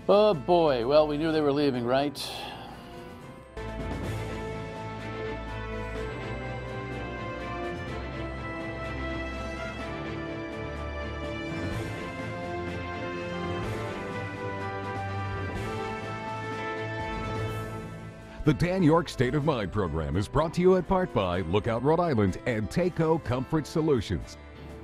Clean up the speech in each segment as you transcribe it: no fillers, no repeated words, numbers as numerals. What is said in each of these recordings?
Oh boy, well, we knew they were leaving, right? The Dan Yorke State of Mind program is brought to you in part by Lookout Rhode Island and Takeo Comfort Solutions.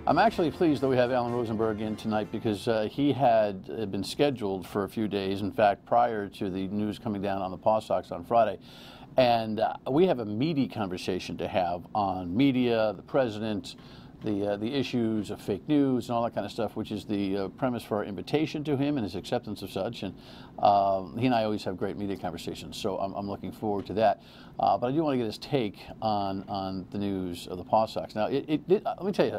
I'm actually pleased that we have Alan Rosenberg in tonight because he had been scheduled for a few days, in fact, prior to the news coming down on the Paw Sox on Friday. And we have a meaty conversation to have on media, the president, the issues of fake news and all that kind of stuff, which is the premise for our invitation to him and his acceptance of such. And he and I always have great media conversations, so I'm looking forward to that. But I do want to get his take on the news of the Paw Sox. Now, let me tell you,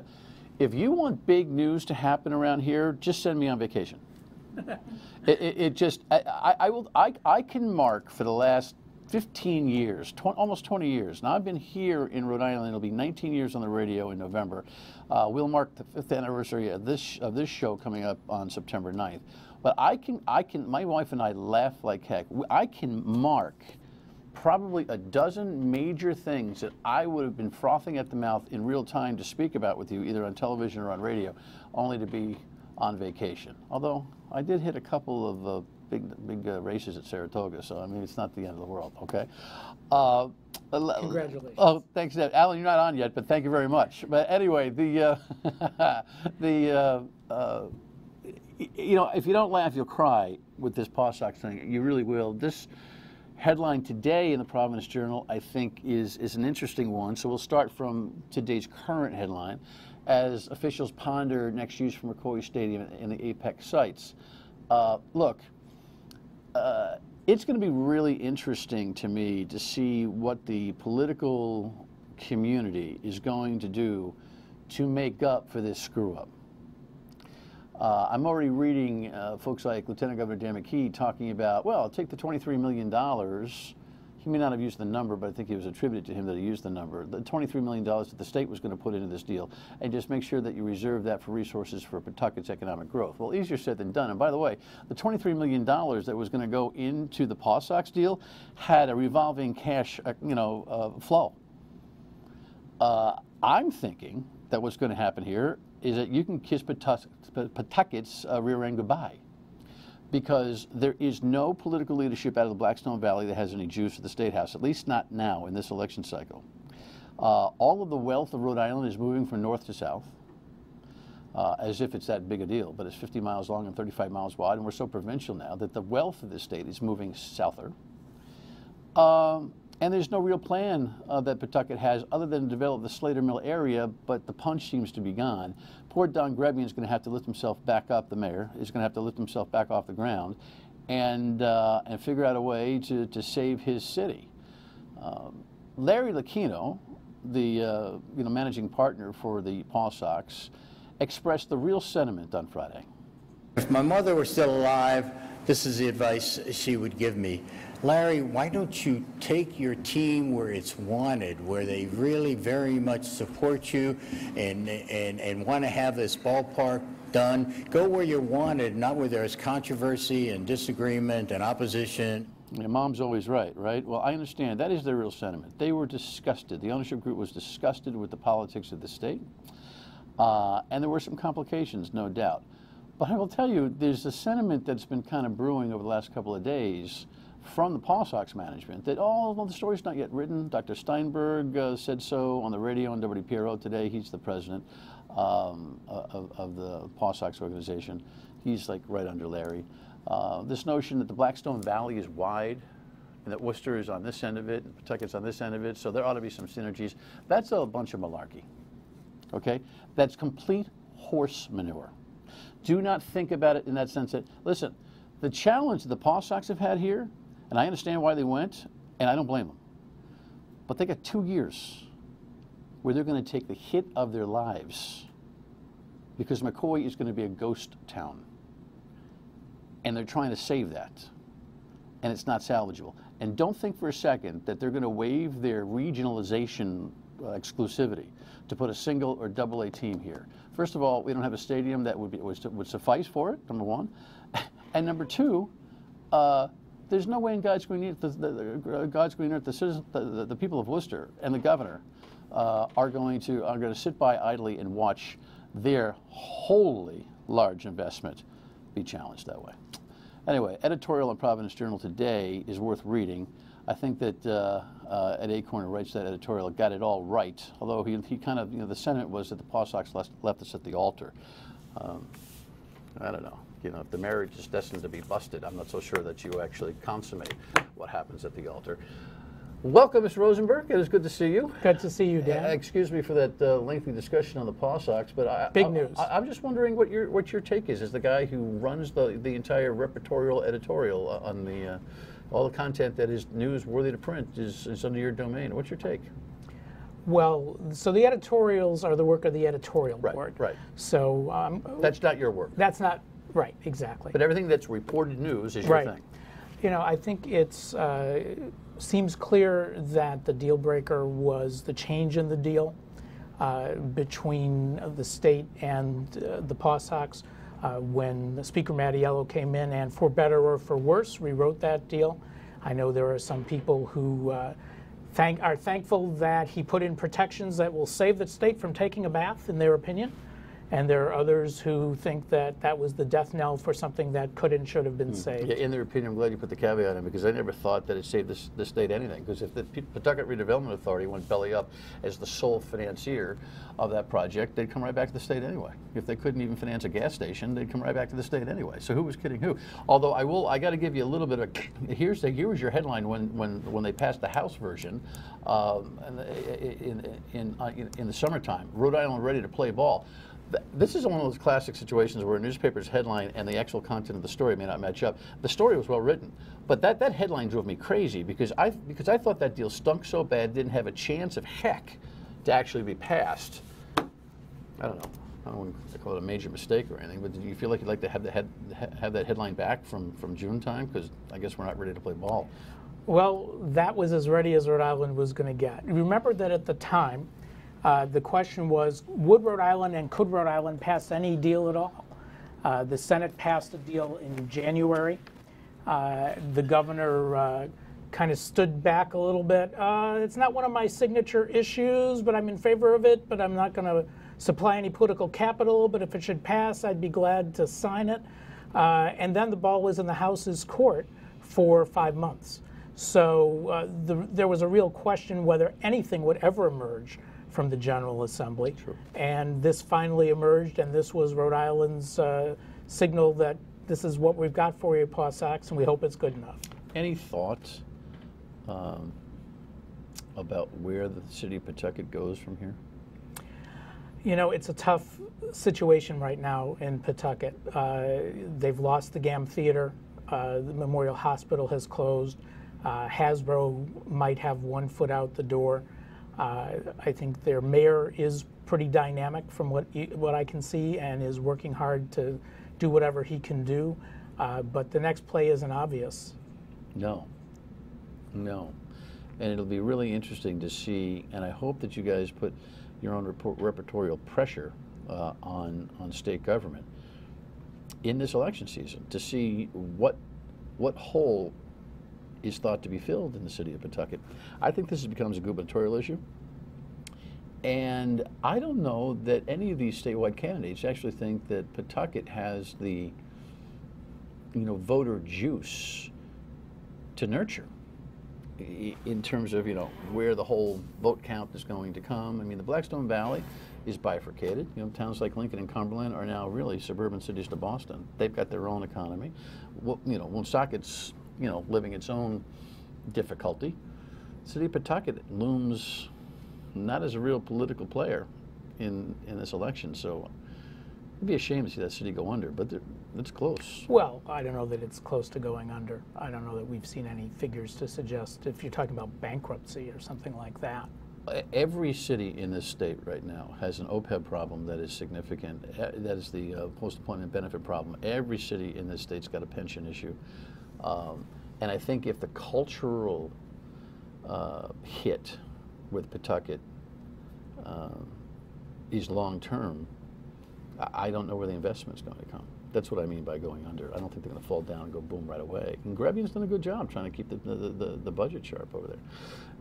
if you want big news to happen around here, just send me on vacation. I can mark for the last 15 years, almost 20 years. Now, I've been here in Rhode Island. It'll be 19 years on the radio in November. We'll mark the 5th anniversary of this show coming up on September 9th. But my wife and I laugh like heck. I can mark probably a dozen major things that I would have been frothing at the mouth in real time to speak about with you, either on television or on radio, only to be on vacation. Although I did hit a couple of big races at Saratoga, so I mean, it's not the end of the world, okay? Congratulations. Oh, thanks, Dad. Alan, you're not on yet, but thank you very much. But anyway, you know, if you don't laugh, you'll cry with this Paw Sox thing. You really will. This headline today in the Providence Journal, I think, is an interesting one. So we'll start from today's current headline. As officials ponder next use for McCoy Stadium in the Apex sites. Look, it's going to be really interesting to me to see what the political community is going to do to make up for this screw-up. I'm already reading folks like Lieutenant Governor Dan McKee talking about, well, take the $23 million. He may not have used the number, but I think it was attributed to him that he used the number. The $23 million that the state was going to put into this deal, and just make sure that you reserve that for resources for Pawtucket's economic growth. Well, easier said than done. And by the way, the $23 million that was going to go into the Paw Sox deal had a revolving cash, flow. I'm thinking that what's going to happen here is that you can kiss Pawtucket's rear end goodbye, because there is no political leadership out of the Blackstone Valley that has any juice for the State House, at least not now in this election cycle. All of the wealth of Rhode Island is moving from north to south, as if it's that big a deal, but it's 50 miles long and 35 miles wide, and we're so provincial now that the wealth of this state is moving souther. And there's no real plan that Pawtucket has other than to develop the Slater Mill area, but the punch seems to be gone. Poor Don Grebian is going to have to lift himself back up, the mayor is going to have to lift himself back off the ground and figure out a way to save his city. Larry Lucchino, the managing partner for the Paw Sox, expressed the real sentiment on Friday. If my mother were still alive, this is the advice she would give me. Larry, why don't you take your team where it's wanted, where they really very much support you and want to have this ballpark done? Go where you're wanted, not where there's controversy and disagreement and opposition. Your mom's always right? Well, I understand. That is their real sentiment. They were disgusted. The ownership group was disgusted with the politics of the state. And there were some complications, no doubt. But I will tell you, there's a sentiment that's been kind of brewing over the last couple of days from the Paw Sox management that, well, the story's not yet written. Dr. Steinberg said so on the radio on WPRO today. He's the president of the Paw Sox organization. He's like right under Larry. This notion that the Blackstone Valley is wide and that Worcester is on this end of it and Pawtucket's on this end of it, so there ought to be some synergies. That's a bunch of malarkey, okay? That's complete horse manure. Do not think about it in that sense that, listen, the challenge that the Paw Sox have had here, and I understand why they went, and I don't blame them, but they got 2 years where they're going to take the hit of their lives because McCoy is going to be a ghost town. And they're trying to save that. And it's not salvageable. And don't think for a second that they're going to waive their regionalization exclusivity to put a single or double A team here. First of all, we don't have a stadium that would suffice for it, number one. And number two, there's no way in God's green earth, God's green earth, the citizens, the people of Worcester and the governor are going to sit by idly and watch their wholly large investment be challenged that way. Anyway, editorial in Providence Journal today is worth reading. I think that Ed Acorn, who writes that editorial, got it all right. Although he kind of, the sentiment was that the Paw Sox left us at the altar. I don't know. If the marriage is destined to be busted, I'm not so sure that you actually consummate what happens at the altar. Welcome, Mr. Rosenberg. It is good to see you. Good to see you, Dan. Excuse me for that lengthy discussion on the Paw Sox, but Big news. I'm just wondering what your take is, as the guy who runs the entire repertorial editorial on the all the content that is newsworthy to print is under your domain. What's your take? Well, so the editorials are the work of the editorial board. Right. So that's not your work. That's not right. Exactly. But everything that's reported news is your thing. I think it's seems clear that the deal breaker was the change in the deal between the state and the Paw Sox when Speaker Mattiello came in, and for better or for worse, rewrote that deal. I know there are some people who are thankful that he put in protections that will save the state from taking a bath, in their opinion. And there are others who think that that was the death knell for something that could and should have been saved. Yeah, in their opinion, I'm glad you put the caveat in, because I never thought that it saved the state anything. Because if the Pawtucket Redevelopment Authority went belly up as the sole financier of that project, they'd come right back to the state anyway. If they couldn't even finance a gas station, they'd come right back to the state anyway. So who was kidding who? Although I got to give you a little bit of here was your headline when they passed the House version in the summertime. Rhode Island ready to play ball. This is one of those classic situations where a newspaper's headline and the actual content of the story may not match up. The story was well written, but that headline drove me crazy because I thought that deal stunk so bad, didn't have a chance of heck to actually be passed. I don't know. I don't want to call it a major mistake or anything, but do you feel like you'd like to have that headline back from June time? Because I guess we're not ready to play ball. Well, that was as ready as Rhode Island was going to get. Remember that at the time, the question was, would Rhode Island and could Rhode Island pass any deal at all? The Senate passed a deal in January. The governor kind of stood back a little bit. It's not one of my signature issues, but I'm in favor of it, but I'm not going to supply any political capital, but if it should pass, I'd be glad to sign it. And then the ball was in the House's court for 5 months. So there was a real question whether anything would ever emerge from the General Assembly. True. And this finally emerged, and this was Rhode Island's signal that this is what we've got for you, Paw Sox, and we hope it's good enough. Any thoughts about where the city of Pawtucket goes from here? It's a tough situation right now in Pawtucket. They've lost the GAM Theater. The Memorial Hospital has closed. Hasbro might have one foot out the door. I think their mayor is pretty dynamic from what I can see, and is working hard to do whatever he can do. But the next play isn't obvious. No. And it'll be really interesting to see, and I hope that you guys put your own repertorial pressure on state government in this election season to see what hole is thought to be filled in the city of Pawtucket. I think this becomes a gubernatorial issue. And I don't know that any of these statewide candidates actually think that Pawtucket has the voter juice to nurture in terms of where the whole vote count is going to come. I mean, the Blackstone Valley is bifurcated. Towns like Lincoln and Cumberland are now really suburban cities to Boston. They've got their own economy. Woonsocket's living its own difficulty. The city of Pawtucket looms not as a real political player in this election, so it'd be a shame to see that city go under, but it's close. Well, I don't know that it's close to going under. I don't know that we've seen any figures to suggest if you're talking about bankruptcy or something like that. Every city in this state right now has an OPEB problem that is significant. That is the post-appointment benefit problem. Every city in this state's got a pension issue. And I think if the cultural hit with Pawtucket is long-term, I don't know where the investment's going to come. That's what I mean by going under. I don't think they're going to fall down and go boom right away. And Grabian's done a good job trying to keep the budget sharp over there.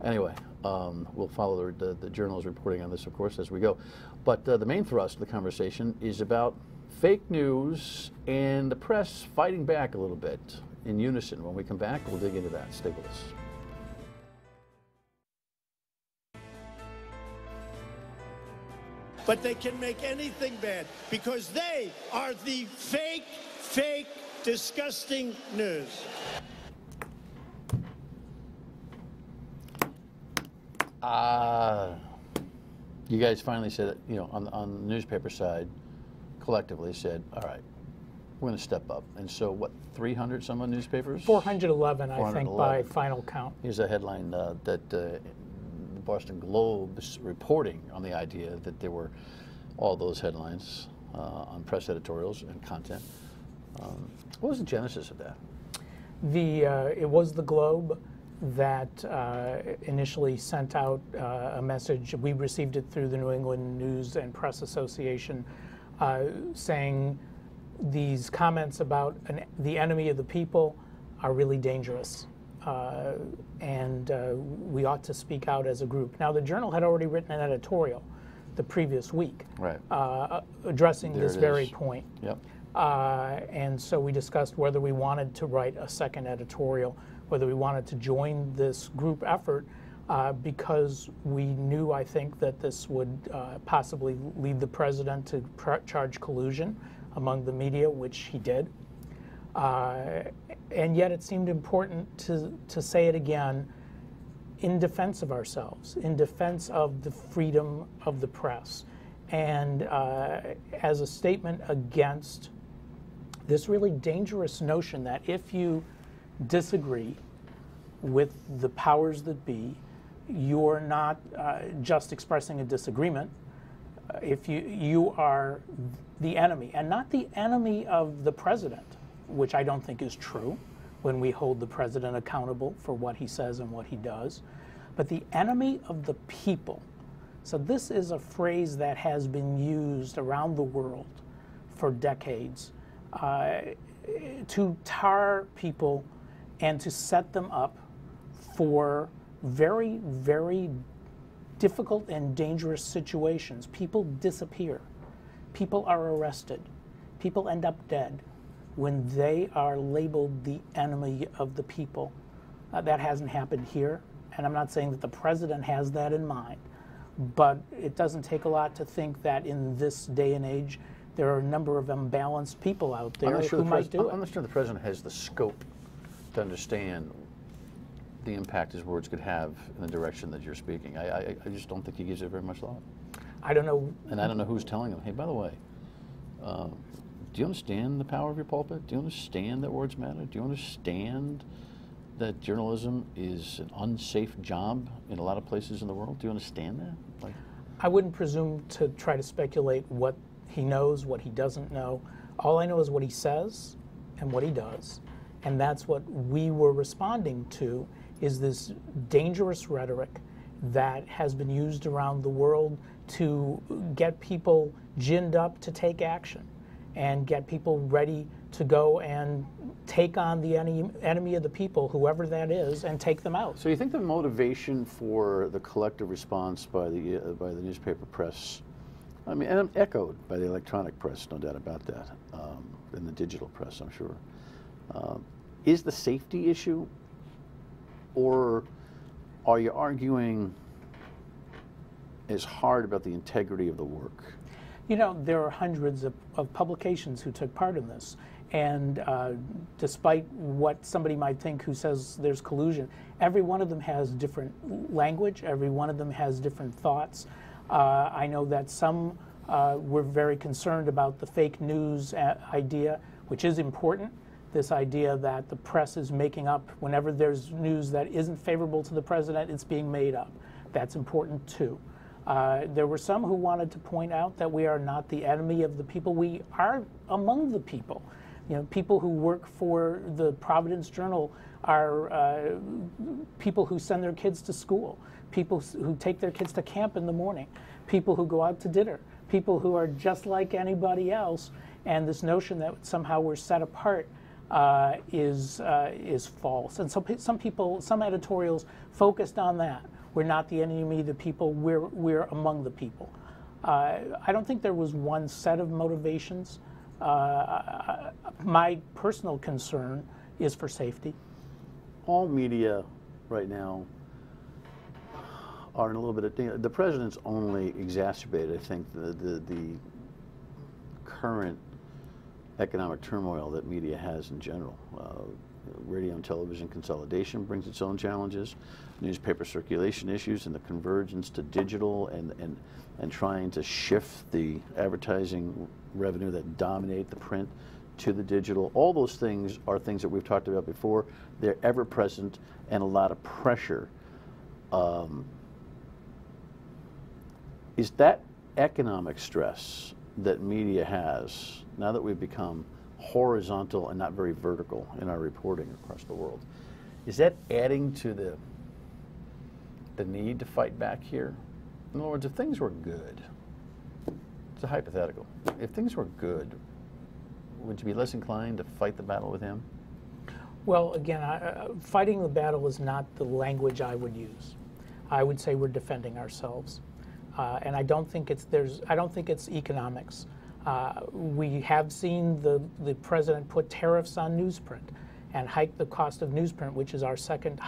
Anyway, we'll follow the Journal's reporting on this, of course, as we go. But the main thrust of the conversation is about fake news and the press fighting back a little bit in unison. When we come back, we'll dig into that. Stay with us. But they can make anything bad because they are the fake, disgusting news. You guys finally said it, you know, on the newspaper side, collectively said, all right, we're going to step up. And so, what, 300 some odd newspapers? 411, I think, 411. by final count. Here's a headline that the Boston Globe's reporting on the idea that there were all those headlines on press editorials and content. What was the genesis of that? It was the Globe that initially sent out a message. We received it through the New England News and Press Association, saying these comments about the enemy of the people are really dangerous. And we ought to speak out as a group. Now, the Journal had already written an editorial the previous week, right, addressing there this very point. Yep. And so we discussed whether we wanted to write a second editorial, whether we wanted to join this group effort, because we knew, I think, that this would possibly lead the president to charge collusion among the media, which he did. And yet it seemed important to say it again in defense of ourselves, in defense of the freedom of the press, and as a statement against this really dangerous notion that if you disagree with the powers that be, you're not just expressing a disagreement. If you are the enemy, and not the enemy of the president, which I don't think is true when we hold the president accountable for what he says and what he does, but the enemy of the people. So this is a phrase that has been used around the world for decades to tar people and to set them up for very, very difficult and dangerous situations. People disappear. People are arrested. People end up dead when they are labeled the enemy of the people. That hasn't happened here, and I'm not saying that the president has that in mind, but it doesn't take a lot to think that in this day and age there are a number of imbalanced people out there who might do it. I'm not sure the president has the scope to understand the impact his words could have in the direction that you're speaking. I just don't think he gives it very much thought. I don't know. And I don't know who's telling him, hey, by the way, do you understand the power of your pulpit? Do you understand that words matter? Do you understand that journalism is an unsafe job in a lot of places in the world? Do you understand that? I wouldn't presume to try to speculate what he knows, what he doesn't know. All I know is what he says and what he does. And that's what we were responding to, is this dangerous rhetoric that has been used around the world to get people ginned up to take action and get people ready to go and take on the enemy of the people, whoever that is, and take them out. So you think the motivation for the collective response by the newspaper press, I mean, and echoed by the electronic press, no doubt about that, and the digital press, I'm sure, is the safety issue, or are you arguing as hard about the integrity of the work? You know, there are hundreds of publications who took part in this, and despite what somebody might think who says there's collusion, every one of them has different language, every one of them has different thoughts. I know that some were very concerned about the fake news idea, which is important, this idea that the press is making up, whenever there's news that isn't favorable to the president, it's being made up. That's important too. There were some who wanted to point out that we are not the enemy of the people. We are among the people. You know, people who work for the Providence Journal are people who send their kids to school, people who take their kids to camp in the morning, people who go out to dinner, people who are just like anybody else, and this notion that somehow we're set apart is false. And so some people, some editorials focused on that. We're not the enemy of the people, we're among the people. I don't think there was one set of motivations. My personal concern is for safety. All media right now are in a little bit of, the president's only exacerbated, I think, the current economic turmoil that media has in general. Radio and television consolidation brings its own challenges, newspaper circulation issues, and the convergence to digital and trying to shift the advertising revenue that dominate the print to the digital. All those things are things that we've talked about before. They're ever present and a lot of pressure. Is that economic stress that media has, now that we've become horizontal and not very vertical in our reporting across the world, is that adding to the need to fight back here? In other words, if things were good, it's a hypothetical, if things were good, would you be less inclined to fight the battle with him? Well, again, fighting the battle is not the language I would use. I would say we're defending ourselves, and I don't think it's economics. We have seen the president put tariffs on newsprint and hike the cost of newsprint, which is our second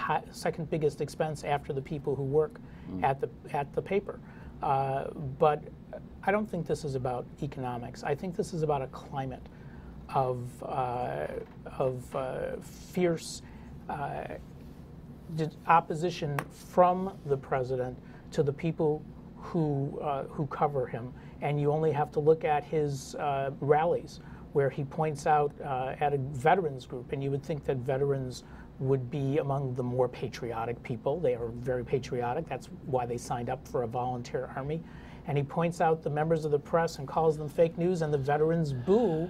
biggest expense after the people who work at the paper. But I don't think this is about economics. I think this is about a climate of fierce opposition from the president to the people who cover him. And you only have to look at his rallies, where he points out at a veterans group, and you would think that veterans would be among the more patriotic people. They are very patriotic. That's why they signed up for a volunteer army. And he points out the members of the press and calls them fake news, and the veterans boo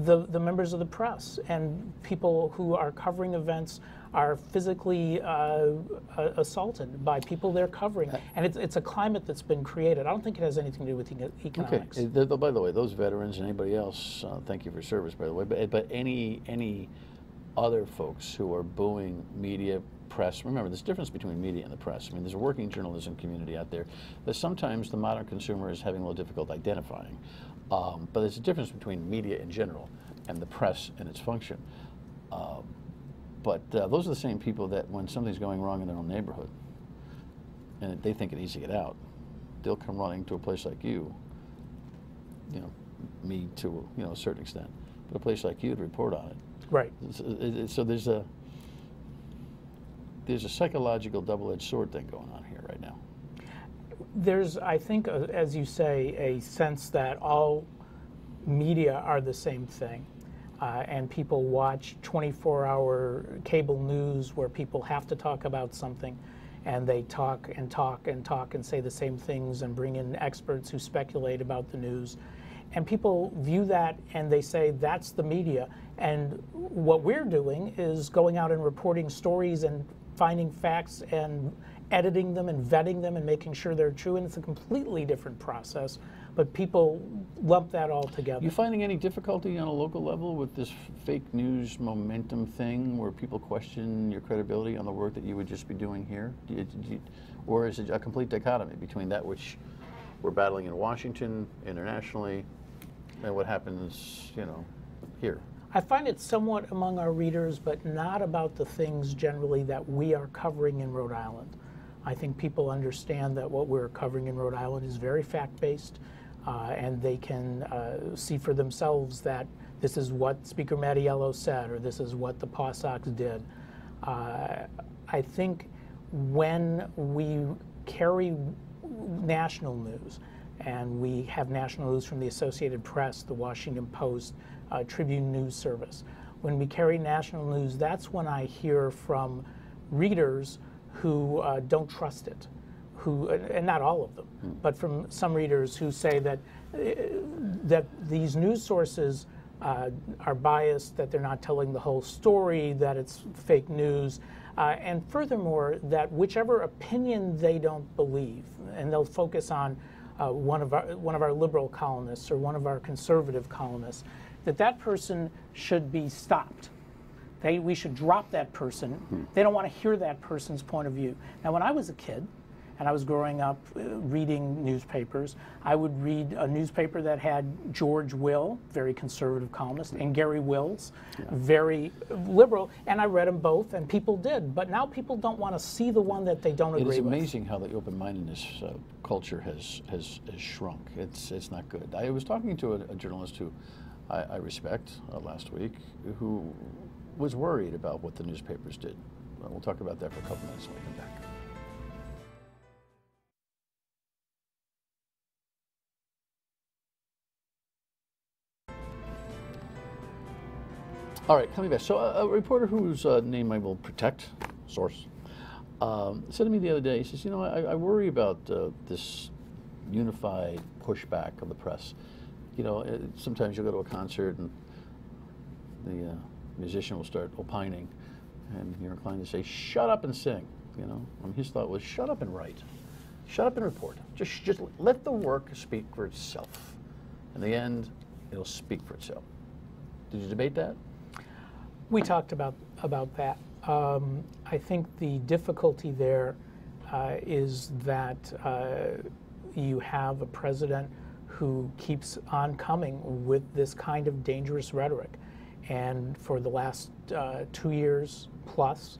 the members of the press. And people who are covering events are physically assaulted by people they're covering. And it's a climate that's been created. I don't think it has anything to do with economics. Okay. By the way, those veterans and anybody else, thank you for service, by the way, but any other folks who are booing media, press, remember there's a difference between media and the press. I mean, there's a working journalism community out there that sometimes the modern consumer is having a little difficulty identifying. But there's a difference between media in general and the press and its function. But those are the same people that when something's going wrong in their own neighborhood and they think it needs to get out, they'll come running to a place like you, me to a certain extent, but a place like you to report on it. Right. So there's a psychological double-edged sword thing going on here right now. There's, I think, as you say, a sense that all media are the same thing. And people watch 24-hour cable news where people have to talk about something, and they talk and talk and talk and say the same things and bring in experts who speculate about the news. And people view that and they say that's the media. And what we're doing is going out and reporting stories and finding facts and editing them and vetting them and making sure they're true. And it's a completely different process. But people lump that all together. You finding any difficulty on a local level with this fake news momentum thing where people question your credibility on the work that you would just be doing here? Or is it a complete dichotomy between that which we're battling in Washington, internationally, and what happens, here? I find it somewhat among our readers, but not about the things generally that we are covering in Rhode Island. I think people understand that what we're covering in Rhode Island is very fact-based, and they can see for themselves that this is what Speaker Mattiello said, or this is what the Paw Sox did. I think when we carry national news, and we have national news from the Associated Press, the Washington Post, Tribune News Service, when we carry national news, that's when I hear from readers who don't trust it, and not all of them, but from some readers who say that these news sources are biased, that they're not telling the whole story, that it's fake news, and furthermore, that whichever opinion they don't believe, and they'll focus on one of our liberal columnists or one of our conservative columnists, that person should be stopped. We should drop that person. They don't want to hear that person's point of view. Now, when I was a kid, and I was growing up reading newspapers, I would read a newspaper that had George Will, very conservative columnist, and Gary Wills, very liberal, and I read them both, and people did. But now people don't want to see the one that they don't agree with. It is amazing how the open-mindedness culture has shrunk. It's not good. I was talking to a journalist who I respect last week, who was worried about what the newspapers did. We'll talk about that for a couple minutes when we come back. All right, coming back. So a reporter whose name I will protect, source, said to me the other day, he says, you know, I worry about this unified pushback of the press. You know, sometimes you'll go to a concert and the musician will start opining, and you're inclined to say, shut up and sing. You know, and his thought was, shut up and write. Shut up and report. Just let the work speak for itself. In the end, it'll speak for itself. Did you debate that? We talked about that. I think the difficulty there is that you have a president who keeps on coming with this kind of dangerous rhetoric. And for the last 2 years plus,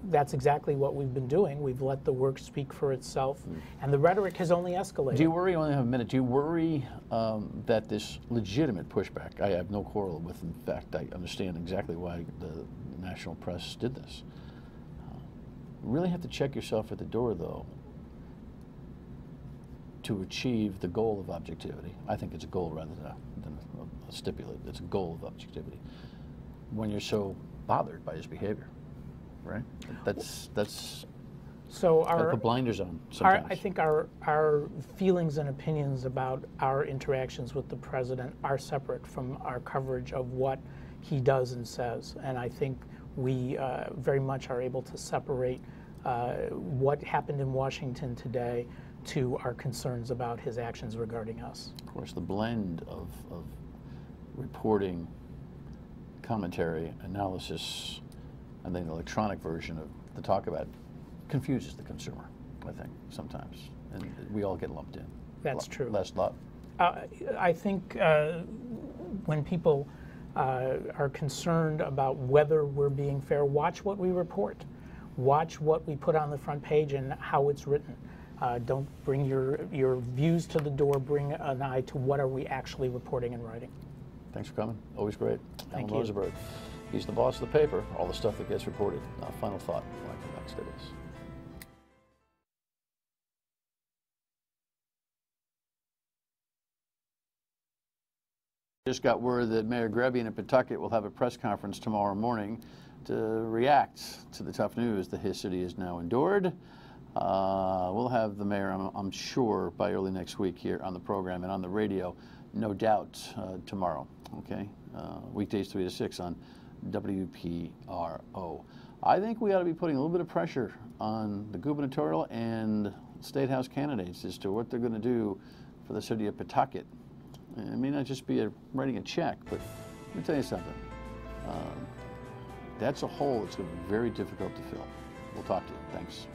that's exactly what we've been doing. We've let the work speak for itself, and the rhetoric has only escalated. Do you worry, I only have a minute, do you worry that this legitimate pushback, I have no quarrel with, in fact, I understand exactly why the national press did this. You really have to check yourself at the door, though, to achieve the goal of objectivity. I think it's a goal rather than a stipulate. It's a goal of objectivity. When you're so bothered by his behavior, right? That's so the blinders on sometimes. I think our feelings and opinions about our interactions with the president are separate from our coverage of what he does and says. And I think we very much are able to separate what happened in Washington today to our concerns about his actions regarding us. Of course, the blend of reporting, commentary, analysis, and then the electronic version of the talk about confuses the consumer, I think, sometimes. And we all get lumped in. That's true. Less love. I think when people are concerned about whether we're being fair, watch what we report. Watch what we put on the front page and how it's written. Don't bring your views to the door. Bring an eye to what are we actually reporting and writing. Thanks for coming. Always great. Thank Alan you. Rosenberg. He's the boss of the paper, all the stuff that gets reported. Final thought when I come back to this. Just got word that Mayor Grebian in Pawtucket will have a press conference tomorrow morning to react to the tough news that his city has now endured. We'll have the mayor, I'm sure, by early next week here on the program and on the radio, no doubt, tomorrow, okay? Weekdays 3 to 6 on WPRO. I think we ought to be putting a little bit of pressure on the gubernatorial and state house candidates as to what they're going to do for the city of Pawtucket. It may not just be writing a check, but let me tell you something. That's a hole that's going to be very difficult to fill. We'll talk to you. Thanks.